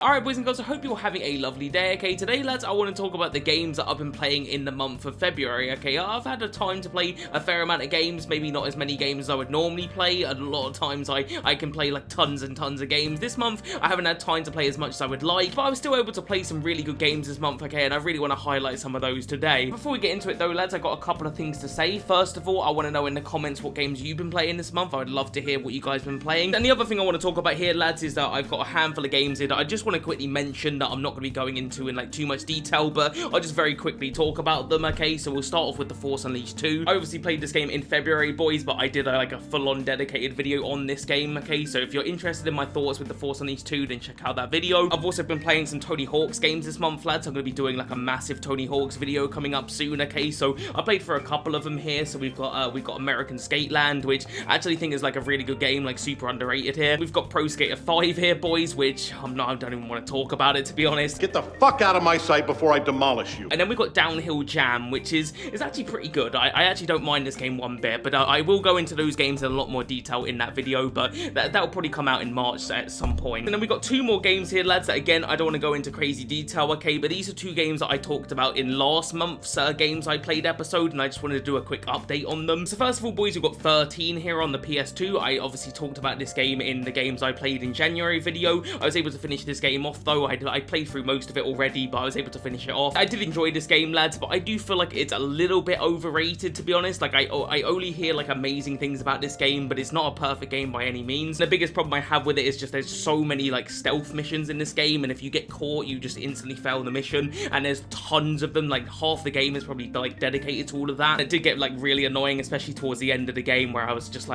Alright boys and girls, I hope you're having a lovely day, okay? Today lads, I want to talk about the games that I've been playing in the month of February, okay? I've had a time to play a fair amount of games, maybe not as many games as I would normally play. A lot of times I can play like tons and tons of games. This month, I haven't had time to play as much as I would like, but I was still able to play some really good games this month, okay? And I really want to highlight some of those today. Before we get into it though lads, I got a couple of things to say. First of all, I want to know in the comments what games you've been playing this month. I would love to hear what you guys have been playing. And the other thing I want to talk about here lads is that I've got a handful of games here that I just want to quickly mention that I'm not going to be going into in like too much detail, but I'll just very quickly talk about them, okay? So we'll start off with The Force Unleashed 2. I obviously played this game in February, boys, but I did like a full-on dedicated video on this game, okay? So if you're interested in my thoughts with The Force Unleashed 2, then check out that video. I've also been playing some Tony Hawk's games this month, lads. I'm going to be doing like a massive Tony Hawk's video coming up soon, okay? So I played for a couple of them here. So we've got American Skateland, which I actually think is like a really good game, like super underrated here. We've got Pro Skater 5 here, boys, which I don't even want to talk about it, to be honest. Get the fuck out of my sight before I demolish you. And then we've got Downhill Jam, which is actually pretty good. I actually don't mind this game one bit, but I will go into those games in a lot more detail in that video, but that'll probably come out in March at some point. And then we've got two more games here, lads, that again, I don't want to go into crazy detail, okay, but these are two games that I talked about in last month's games I played episode, and I just wanted to do a quick update on them. So first of all, boys, we've got 13 here on the PS2. I obviously talked about this game in the games I played in January video. I was able to finish this game off, though. I played through most of it already, but I was able to finish it off. I did enjoy this game, lads, but I do feel like it's a little bit overrated, to be honest. Like, I only hear, like, amazing things about this game, but it's not a perfect game by any means. The biggest problem I have with it is just there's so many, like, stealth missions in this game, and if you get caught, you just instantly fail the mission, and there's tons of them. Like, half the game is probably, like, dedicated to all of that. It did get, like, really annoying, especially towards the end of the game, where I was just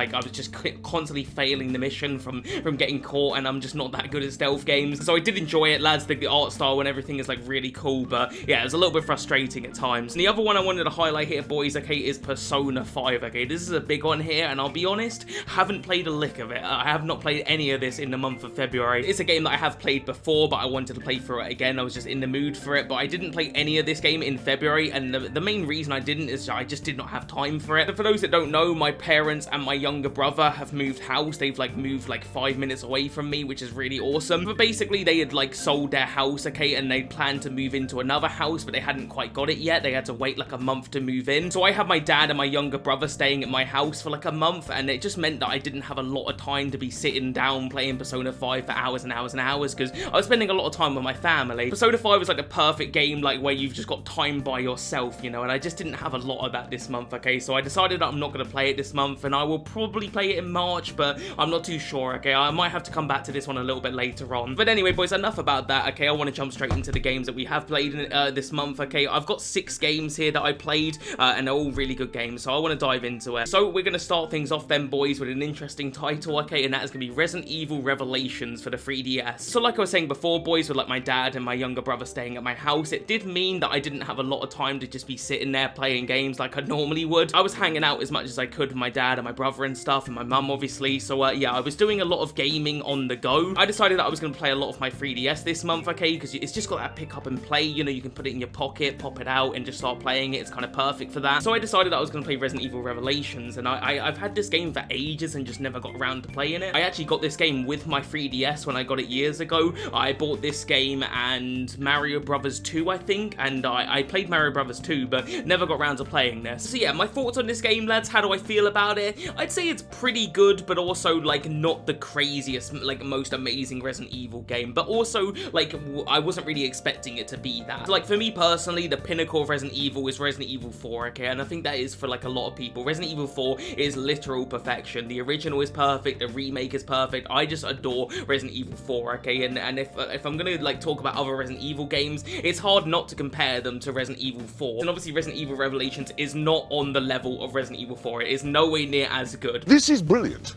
constantly failing the mission from getting caught, and I'm just not that good at stealth games. So I did enjoy it, lads. The art style and everything is like really cool, but yeah, it was a little bit frustrating at times. And the other one I wanted to highlight here, boys, okay, is Persona 5, okay? This is a big one here, and I'll be honest, haven't played a lick of it. I have not played any of this in the month of February. It's a game that I have played before, but I wanted to play through it again. I was just in the mood for it, but I didn't play any of this game in February, and the main reason I didn't is I just did not have time for it. And for those that don't know, my parents and my younger brother have moved house. They've like moved like 5 minutes away from me, which is really awesome. But basically, they had like sold their house, okay, and they planned to move into another house, but they hadn't quite got it yet. They had to wait like a month to move in. So I had my dad and my younger brother staying at my house for like a month, and it just meant that I didn't have a lot of time to be sitting down playing Persona 5 for hours and hours and hours, because I was spending a lot of time with my family. Persona 5 was like the perfect game, like where you've just got time by yourself, you know, and I just didn't have a lot of that this month, okay? So I decided that I'm not going to play it this month, and I will probably play it in March, but I'm not too sure, okay? I might have to come back to this one a little bit later on. But anyway, boys, enough about that, okay? I want to jump straight into the games that we have played in, this month, okay? I've got 6 games here that I played, and they're all really good games, so I want to dive into it. So we're going to start things off then, boys, with an interesting title, okay? And that is going to be Resident Evil Revelations for the 3DS. So like I was saying before, boys, with like my dad and my younger brother staying at my house, it did mean that I didn't have a lot of time to just be sitting there playing games like I normally would. I was hanging out as much as I could with my dad and my brother and stuff, and my mum, obviously. So yeah, I was doing a lot of gaming on the go. I decided that I was going to play a lot of my 3DS this month, okay? Because it's just got that pick up and play, you know, you can put it in your pocket, pop it out, and just start playing it. It's kind of perfect for that. So I decided that I was going to play Resident Evil Revelations, and I've had this game for ages and just never got around to playing it. I actually got this game with my 3DS when I got it years ago. I bought this game and Mario Brothers 2, I think, and I played Mario Brothers 2, but never got around to playing this. So yeah, my thoughts on this game, lads, how do I feel about it? I'd say it's pretty good, but also, like, not the craziest, like, most amazing Resident Evil game, but also, like, I wasn't really expecting it to be that. So, like, for me personally, the pinnacle of Resident Evil is Resident Evil 4, okay, and I think that is for, like, a lot of people. Resident Evil 4 is literal perfection. The original is perfect, the remake is perfect. I just adore Resident Evil 4, okay, and if I'm gonna, like, talk about other Resident Evil games, it's hard not to compare them to Resident Evil 4, and obviously Resident Evil Revelations is not on the level of Resident Evil 4. It is nowhere near as good. This is brilliant.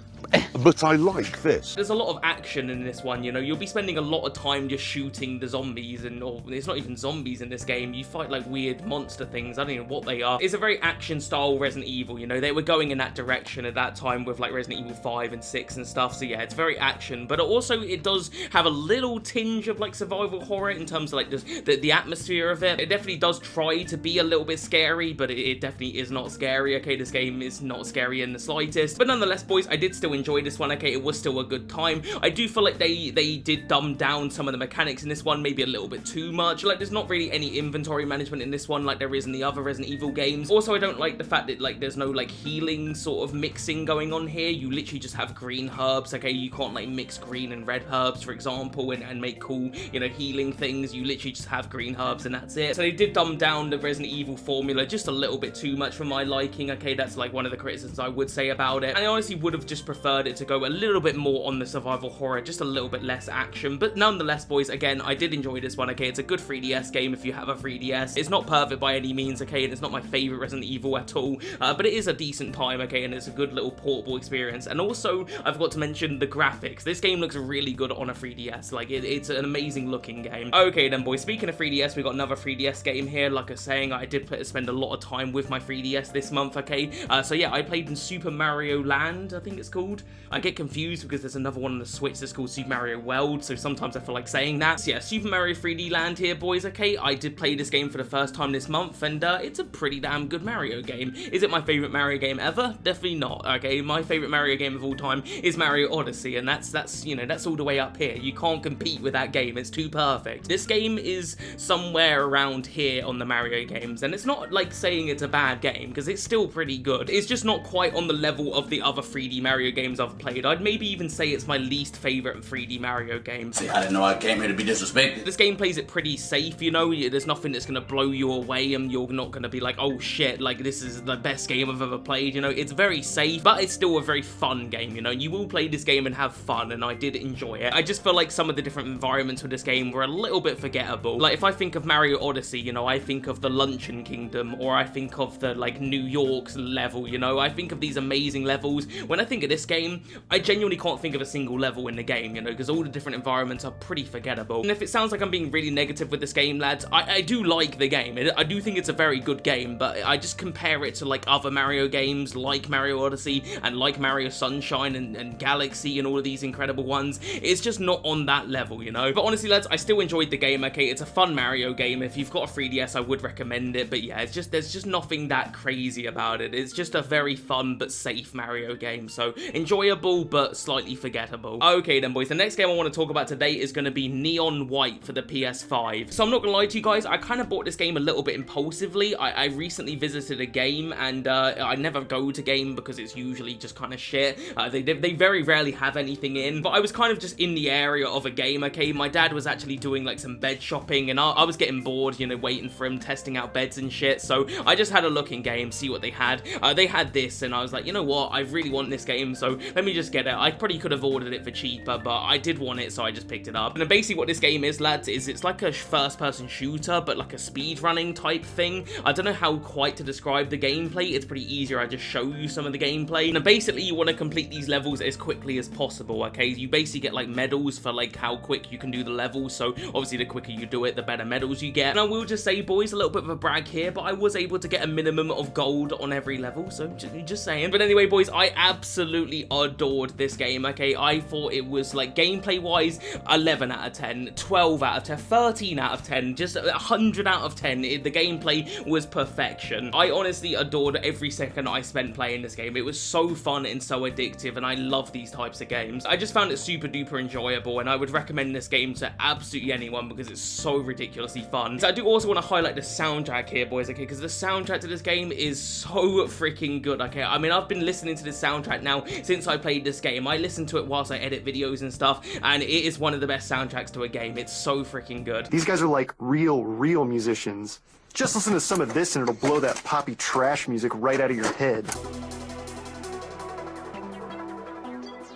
But I like this. There's a lot of action in this one, you know. You'll be spending a lot of time just shooting the zombies, or it's not even zombies in this game. You fight like weird monster things. I don't know what they are. It's a very action style Resident Evil, you know. They were going in that direction at that time with like Resident Evil 5 and 6 and stuff. So yeah, it's very action, but also it does have a little tinge of like survival horror in terms of like the atmosphere of it. It definitely does try to be a little bit scary, but it definitely is not scary, okay? This game is not scary in the slightest. But nonetheless, boys, I did still enjoy this one, okay? It was still a good time. I do feel like they did dumb down some of the mechanics in this one, maybe a little bit too much. Like, there's not really any inventory management in this one like there is in the other Resident Evil games. Also, I don't like the fact that, like, there's no, like, healing sort of mixing going on here. You literally just have green herbs, okay? You can't, like, mix green and red herbs, for example, and make cool, you know, healing things. You literally just have green herbs and that's it. So they did dumb down the Resident Evil formula just a little bit too much for my liking, okay? That's, like, one of the criticisms I would say about it. And I honestly would have just preferred it to go a little bit more on the survival horror, just a little bit less action. But nonetheless, boys, again, I did enjoy this one, okay? It's a good 3DS game if you have a 3DS. It's not perfect by any means, okay? And it's not my favorite Resident Evil at all, but it is a decent time, okay? And it's a good little portable experience. And also, I forgot to mention the graphics. This game looks really good on a 3DS. Like, it's an amazing looking game. Okay then, boys, speaking of 3DS, we got another 3DS game here. Like I was saying, I did spend a lot of time with my 3DS this month, okay? So yeah, I played in Super Mario Land, I think it's called. I get confused because there's another one on the Switch that's called Super Mario World, so sometimes I feel like saying that. So yeah, Super Mario 3D Land here, boys, okay? I did play this game for the first time this month, and it's a pretty damn good Mario game. Is it my favorite Mario game ever? Definitely not, okay? My favorite Mario game of all time is Mario Odyssey, and that's you know, that's all the way up here. You can't compete with that game. It's too perfect. This game is somewhere around here on the Mario games, and it's not like saying it's a bad game, because it's still pretty good. It's just not quite on the level of the other 3D Mario games I've played. I'd maybe even say it's my least favorite 3D Mario game. See, I didn't know I came here to be disrespected. This game plays it pretty safe, you know? There's nothing that's gonna blow you away, and you're not gonna be like, oh shit, like this is the best game I've ever played, you know? It's very safe, but it's still a very fun game, you know? You will play this game and have fun, and I did enjoy it. I just feel like some of the different environments with this game were a little bit forgettable. Like, if I think of Mario Odyssey, you know, I think of the Luncheon Kingdom, or I think of the, like, New York's level, you know? I think of these amazing levels. When I think of this game, I genuinely can't think of a single level in the game, you know, because all the different environments are pretty forgettable. And if it sounds like I'm being really negative with this game, lads, I do like the game. I do think it's a very good game, but I just compare it to, like, other Mario games, like Mario Odyssey, and like Mario Sunshine, and Galaxy, and all of these incredible ones. It's just not on that level, you know? But honestly, lads, I still enjoyed the game, okay? It's a fun Mario game. If you've got a 3DS, I would recommend it, but yeah, there's just nothing that crazy about it. It's just a very fun but safe Mario game, so enjoyable but slightly forgettable. Okay then, boys, the next game I want to talk about today is going to be Neon White for the PS5. So I'm not gonna lie to you guys, I kind of bought this game a little bit impulsively. I recently visited a game, and I never go to game because it's usually just kind of shit. They very rarely have anything in, but I was kind of just in the area of a game, okay? My dad was actually doing like some bed shopping, and I was getting bored, you know, waiting for him, testing out beds and shit, so I just had a look in game, see what they had. They had this, and I was like, you know what, I really want this game, so let me just get it. I probably could have ordered it for cheaper, but I did want it, so I just picked it up. And basically what this game is, lads, is it's like a first-person shooter, but like a speedrunning type thing. I don't know how quite to describe the gameplay. It's pretty easier. I just show you some of the gameplay. And basically, you want to complete these levels as quickly as possible, okay? You basically get, like, medals for, like, how quick you can do the levels, so obviously the quicker you do it, the better medals you get. And I will just say, boys, a little bit of a brag here, but I was able to get a minimum of gold on every level, so just saying. But anyway, boys, I absolutely adored this game, okay? I thought it was, like, gameplay-wise, 11 out of 10, 12 out of 10, 13 out of 10, just 100 out of 10. The gameplay was perfection. I honestly adored every second I spent playing this game. It was so fun and so addictive, and I love these types of games. I just found it super duper enjoyable, and I would recommend this game to absolutely anyone because it's so ridiculously fun. So I do also want to highlight the soundtrack here, boys, okay, because the soundtrack to this game is so freaking good, okay? I mean, I've been listening to this soundtrack now since I played this game. I listen to it whilst I edit videos and stuff, and it is one of the best soundtracks to a game. It's so freaking good. These guys are like real musicians. Just listen to some of this and it'll blow that poppy trash music right out of your head.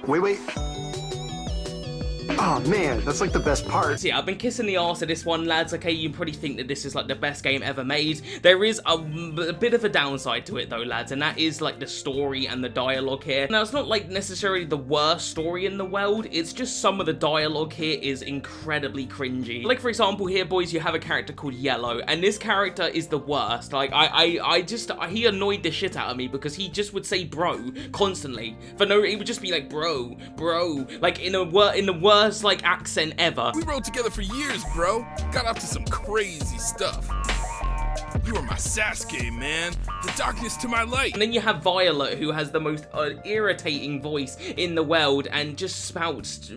Wait. Oh man, that's like the best part. So yeah, I've been kissing the arse of this one, lads, okay? You probably think that this is like the best game ever made. There is a bit of a downside to it though, lads, and that is like the story and the dialogue here. Now, it's not like necessarily the worst story in the world, it's just some of the dialogue here is incredibly cringy. Like, for example, here, boys, you have a character called Yellow, and this character is the worst. Like, he annoyed the shit out of me because he just would say bro constantly. He would just be like, bro, like in the worst like accent ever. We rode together for years, bro. Got up to some crazy stuff. You are my Sasuke, man. The darkness to my light. And then you have Violet, who has the most irritating voice in the world and just spouts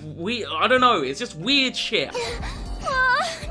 weird, I don't know, it's just weird shit.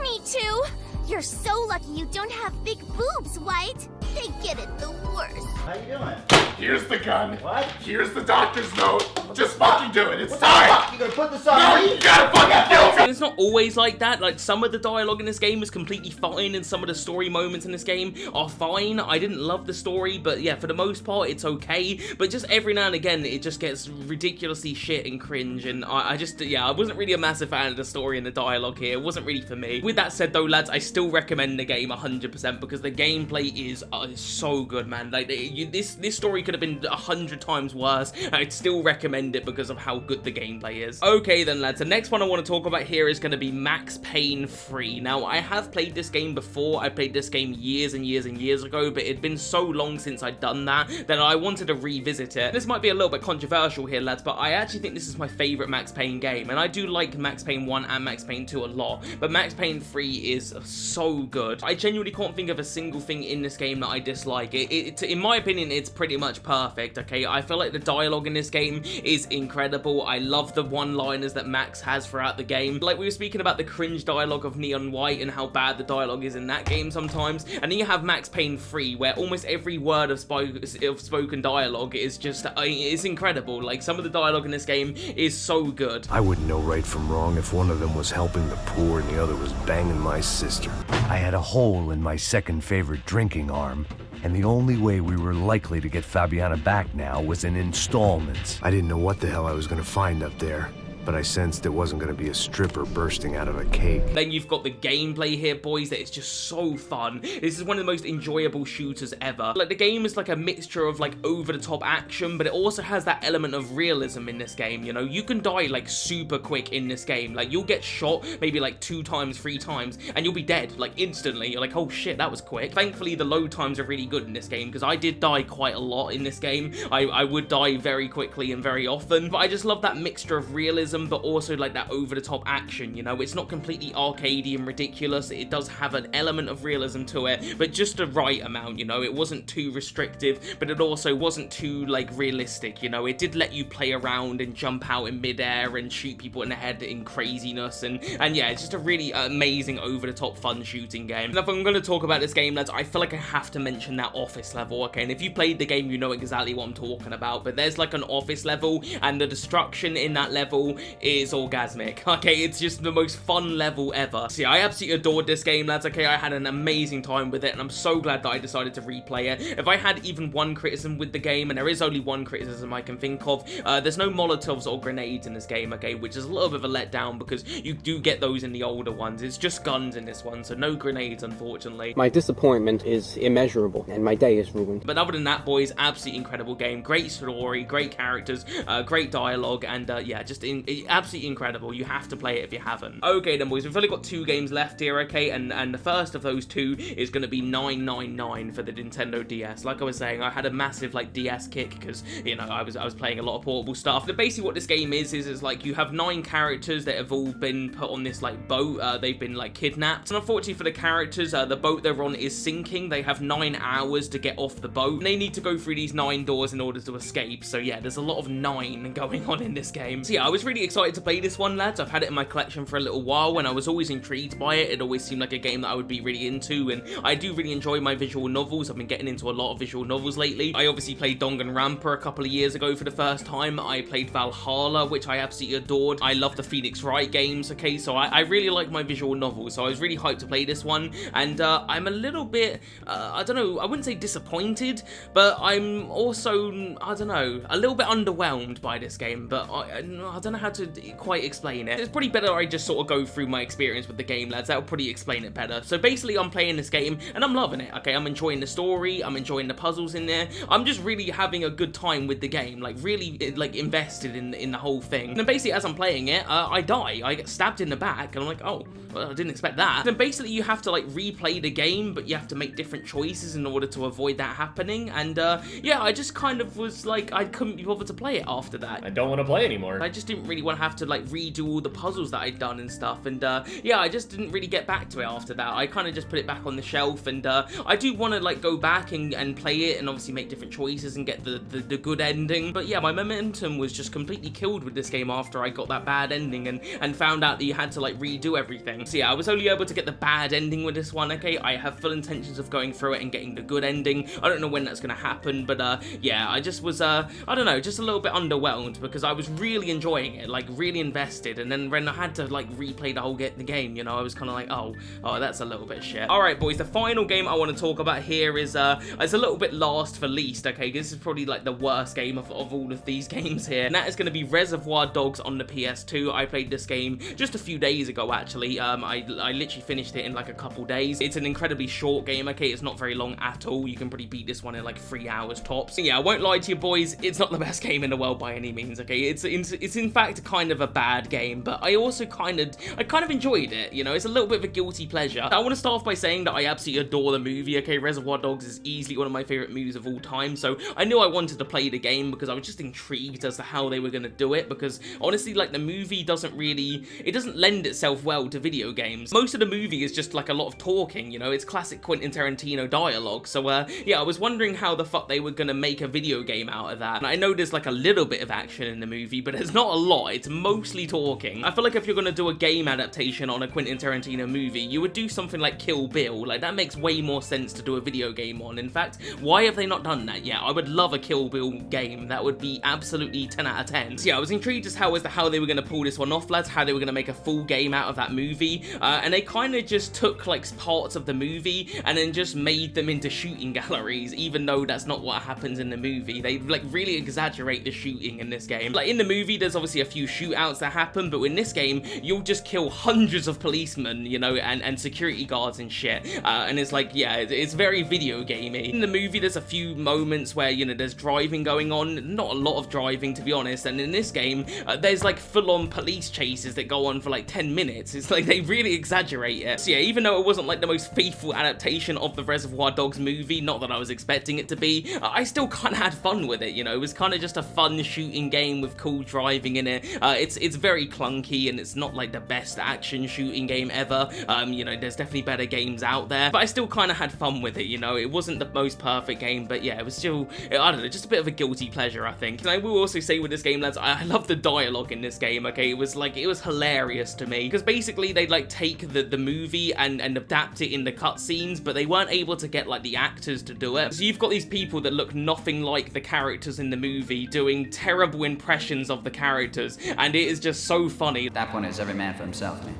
Me too. You're so lucky you don't have big boobs, White. They get it the worst. How you doing? Here's the gun. What? Here's the doctor's note. Just fucking do it. It's time. Fuck? You gonna put this on No, me? you gotta fucking kill me. And it's not always like that. Like, some of the dialogue in this game is completely fine, and some of the story moments in this game are fine. I didn't love the story, but yeah, for the most part, it's okay. But just every now and again, it just gets ridiculously shit and cringe, and I just, yeah, I wasn't really a massive fan of the story and the dialogue here. It wasn't really for me. With that said, though, lads, I still recommend the game 100% because the gameplay is so good, man. Like, this story could have been 100 times worse. I'd still recommend it because of how good the gameplay is. Okay then, lads, the next one I want to talk about here is going to be Max Payne 3. Now, I have played this game before. I played this game years and years and years ago, but it'd been so long since I'd done that I wanted to revisit it. This might be a little bit controversial here, lads, but I actually think this is my favorite Max Payne game, and I do like Max Payne 1 and Max Payne 2 a lot, but Max Payne 3 is so good. I genuinely can't think of a single thing in this game that I dislike. In my opinion, it's pretty much perfect, okay? I feel like the dialogue in this game is incredible. I love the one-liners that Max has throughout the game. Like, we were speaking about the cringe dialogue of Neon White and how bad the dialogue is in that game sometimes, and then you have Max Payne 3, where almost every word of spoken dialogue is just, it's incredible. Like, some of the dialogue in this game is so good. I wouldn't know right from wrong if one of them was helping the poor and the other was banging my sister. I had a hole in my second favorite drinking arm, and the only way we were likely to get Fabiana back now was in installments. I didn't know what the hell I was gonna find up there, but I sensed it wasn't going to be a stripper bursting out of a cake. Then you've got the gameplay here, boys, that is just so fun. This is one of the most enjoyable shooters ever. Like, the game is like a mixture of like over-the-top action, but it also has that element of realism in this game, you know? You can die like super quick in this game. Like, you'll get shot maybe like 2 times, 3 times, and you'll be dead like instantly. You're like, oh shit, that was quick. Thankfully, the load times are really good in this game, because I did die quite a lot in this game. I would die very quickly and very often, but I just love that mixture of realism, but also like that over-the-top action, you know? It's not completely arcadey and ridiculous. It does have an element of realism to it, but just the right amount, you know? It wasn't too restrictive, but it also wasn't too like realistic, you know? It did let you play around and jump out in midair and shoot people in the head in craziness, and yeah, it's just a really amazing over-the-top fun shooting game. And if I'm going to talk about this game, lads, I feel like I have to mention that office level, okay? And if you played the game, you know exactly what I'm talking about, but there's like an office level, and the destruction in that level is orgasmic, okay? It's just the most fun level ever. See, I absolutely adored this game, lads, okay? I had an amazing time with it, and I'm so glad that I decided to replay it. If I had even one criticism with the game, and there is only one criticism I can think of, there's no Molotovs or grenades in this game, okay? Which is a little bit of a letdown, because you do get those in the older ones. It's just guns in this one, so no grenades, unfortunately. My disappointment is immeasurable, and my day is ruined. But other than that, boys, absolutely incredible game. Great story, great characters, great dialogue, and yeah, just absolutely incredible. You have to play it if you haven't. Okay then, boys, we've only got 2 games left here, okay? And the first of those 2 is going to be 999 for the Nintendo DS. Like I was saying, I had a massive like DS kick because, you know, I was playing a lot of portable stuff. But basically what this game is like you have 9 characters that have all been put on this like boat. They've been like kidnapped. And unfortunately for the characters, the boat they're on is sinking. They have 9 hours to get off the boat. And they need to go through these 9 doors in order to escape. So yeah, there's a lot of 9 going on in this game. So yeah, I was really excited to play this one, lads. I've had it in my collection for a little while, and I was always intrigued by it. It always seemed like a game that I would be really into, and I do really enjoy my visual novels. I've been getting into a lot of visual novels lately. I obviously played Danganronpa a couple of years ago for the first time. I played Valhalla, which I absolutely adored. I love the Phoenix Wright games, okay? So I really like my visual novels, so I was really hyped to play this one, and I'm a little bit, I don't know, I wouldn't say disappointed, but I'm also, I don't know, a little bit underwhelmed by this game, but I don't know how to quite explain it. It's probably better I just sort of go through my experience with the game, lads. That'll probably explain it better. So basically, I'm playing this game, and I'm loving it, okay? I'm enjoying the story, I'm enjoying the puzzles in there. I'm just really having a good time with the game, like really like invested in the whole thing. And then basically, as I'm playing it, I die. I get stabbed in the back, and I'm like, oh, well, I didn't expect that. Then basically, you have to like replay the game, but you have to make different choices in order to avoid that happening. And yeah, I just kind of was like, I couldn't be bothered to play it after that. I don't want to play anymore. I just didn't really really want to have to like redo all the puzzles that I'd done and stuff, and yeah, I just didn't really get back to it after that. I kind of just put it back on the shelf, and I do want to like go back and play it and obviously make different choices and get the good ending, but yeah, my momentum was just completely killed with this game after I got that bad ending and found out that you had to like redo everything. So yeah, I was only able to get the bad ending with this one, okay? I have full intentions of going through it and getting the good ending. I don't know when that's gonna happen, but yeah, I just was I don't know, just a little bit underwhelmed because I was really enjoying it, like really invested, and then when I had to like replay the whole the game, you know, I was kind of like, oh, that's a little bit shit. Alright boys, the final game I want to talk about here is it's a little bit last for least, okay? This is probably like the worst game of all of these games here, and that is going to be Reservoir Dogs on the PS2. I played this game just a few days ago, actually. I literally finished it in like a couple days. It's an incredibly short game, okay? It's not very long at all. You can probably beat this one in like 3 hours tops. So yeah, I won't lie to you boys, it's not the best game in the world by any means, okay? It's in fact kind of a bad game, but I also kind of enjoyed it, you know? It's a little bit of a guilty pleasure. I want to start off by saying that I absolutely adore the movie, okay? Reservoir Dogs is easily one of my favorite movies of all time, so I knew I wanted to play the game because I was just intrigued as to how they were going to do it, because honestly, like, the movie doesn't lend itself well to video games. Most of the movie is just like a lot of talking, you know? It's classic Quentin Tarantino dialogue, so yeah, I was wondering how the fuck they were going to make a video game out of that. And I know there's like a little bit of action in the movie, but there's not a lot. It's mostly talking. I feel like if you're going to do a game adaptation on a Quentin Tarantino movie, you would do something like Kill Bill. Like, that makes way more sense to do a video game on. In fact, why have they not done that yet? I would love a Kill Bill game. That would be absolutely 10 out of 10. So yeah, I was intrigued as to how they were going to pull this one off, lads, how they were going to make a full game out of that movie, and they kind of just took like parts of the movie and then just made them into shooting galleries, even though that's not what happens in the movie. They like really exaggerate the shooting in this game. Like, in the movie, there's obviously a few shootouts that happen, but in this game, you'll just kill hundreds of policemen, you know, and security guards and shit, and it's like, yeah, it's very video gamey. In the movie, there's a few moments where, you know, there's driving going on, not a lot of driving, to be honest, and in this game, there's like full-on police chases that go on for like 10 minutes. It's like they really exaggerate it. So yeah, even though it wasn't like the most faithful adaptation of the Reservoir Dogs movie, not that I was expecting it to be, I still kind of had fun with it, you know? It was kind of just a fun shooting game with cool driving in it. It's very clunky, and it's not like the best action shooting game ever. You know, there's definitely better games out there, but I still kind of had fun with it, you know? It wasn't the most perfect game, but yeah, it was still, I don't know, just a bit of a guilty pleasure, I think. And I will also say with this game, lads, I love the dialogue in this game, okay? It was hilarious to me, because basically they'd like take the movie and adapt it in the cutscenes, but they weren't able to get like the actors to do it. So you've got these people that look nothing like the characters in the movie doing terrible impressions of the characters, and it is just so funny. At that point, it's every man for himself, man.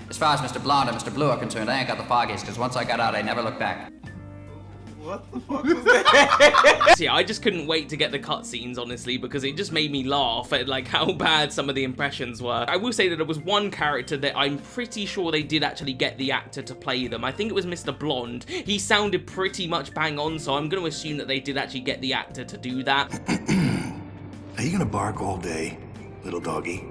As far as Mr. Blonde and Mr. Blue are concerned, I ain't got the foggiest, because once I got out, I never looked back. What the fuck was that? So yeah, I just couldn't wait to get the cutscenes, honestly, because it just made me laugh at like how bad some of the impressions were. I will say that there was one character that I'm pretty sure they did actually get the actor to play them. I think it was Mr. Blonde. He sounded pretty much bang on, so I'm going to assume that they did actually get the actor to do that. Are you gonna bark all day, little doggy?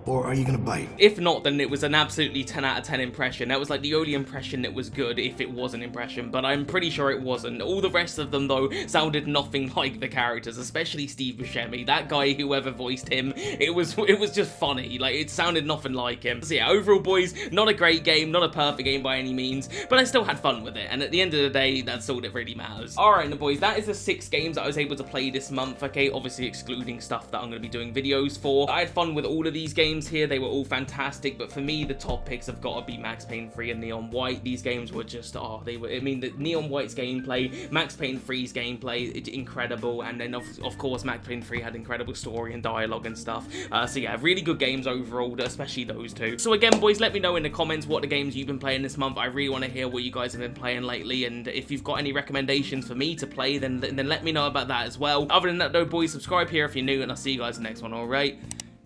Or are you gonna bite? If not, then it was an absolutely 10 out of 10 impression. That was like the only impression that was good, if it was an impression, but I'm pretty sure it wasn't. All the rest of them, though, sounded nothing like the characters, especially Steve Buscemi. That guy, whoever voiced him, it was just funny. Like, it sounded nothing like him. So yeah, overall, boys, not a great game, not a perfect game by any means, but I still had fun with it, and at the end of the day, that's all that really matters. Alright, now boys, that is the 6 games that I was able to play this month, okay? Obviously excluding stuff that I'm going to be doing videos for. I had fun with all of these games here. They were all fantastic, but for me, the top picks have got to be Max Payne 3 and Neon White. These games were just, I mean, the Neon White's gameplay, Max Payne 3's gameplay, it's incredible, and then of course, Max Payne 3 had incredible story and dialogue and stuff. So yeah, really good games overall, especially those two. So again, boys, let me know in the comments what the games you've been playing this month. I really want to hear what you guys have been playing lately, and if you've got any recommendations for me to play, then let me know about that as well. Other than that, though, boys, subscribe here if you're new, and I'll see you guys in the next one, alright?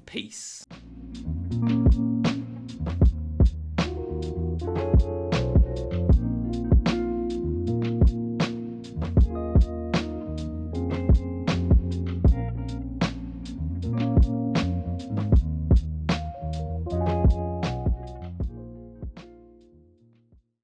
Peace.